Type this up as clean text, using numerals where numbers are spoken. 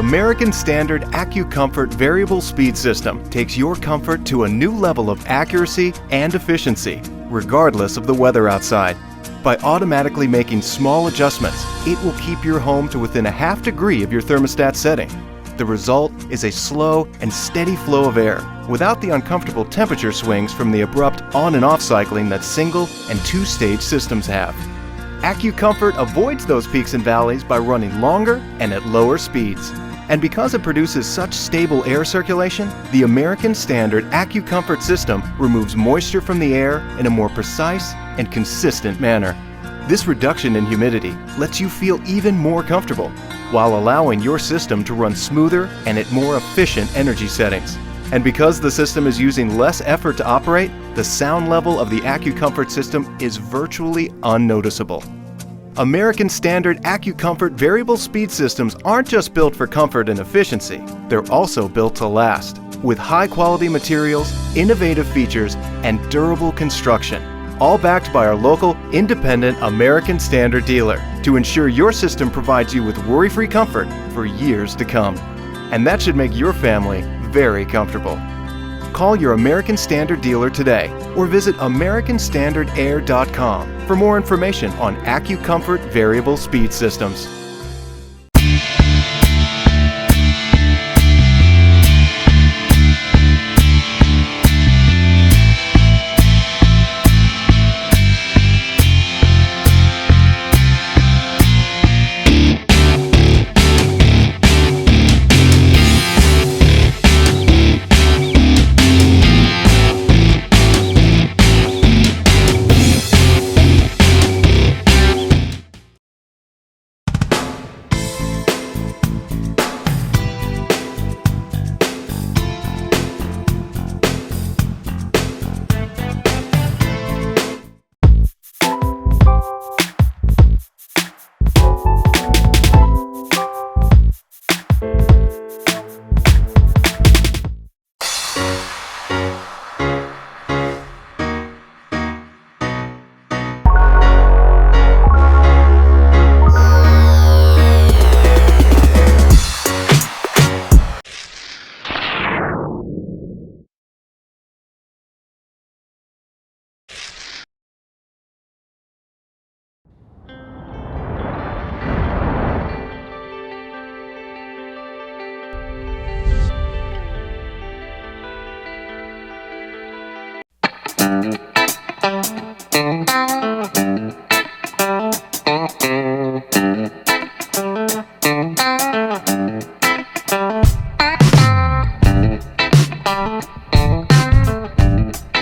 American Standard AccuComfort Variable Speed System takes your comfort to a new level of accuracy and efficiency, regardless of the weather outside. By automatically making small adjustments, it will keep your home to within a ½ degree of your thermostat setting. The result is a slow and steady flow of air, without the uncomfortable temperature swings from the abrupt on and off cycling that single and two-stage systems have. AccuComfort avoids those peaks and valleys by running longer and at lower speeds. And because it produces such stable air circulation, the American Standard AccuComfort system removes moisture from the air in a more precise and consistent manner. This reduction in humidity lets you feel even more comfortable, while allowing your system to run smoother and at more efficient energy settings. And because the system is using less effort to operate, the sound level of the AccuComfort system is virtually unnoticeable. American Standard AccuComfort Variable Speed Systems aren't just built for comfort and efficiency, they're also built to last, with high-quality materials, innovative features, and durable construction, all backed by our local, independent American Standard dealer to ensure your system provides you with worry-free comfort for years to come. And that should make your family very comfortable. Call your American Standard dealer today or visit AmericanStandardAir.com for more information on AccuComfort Variable Speed Systems.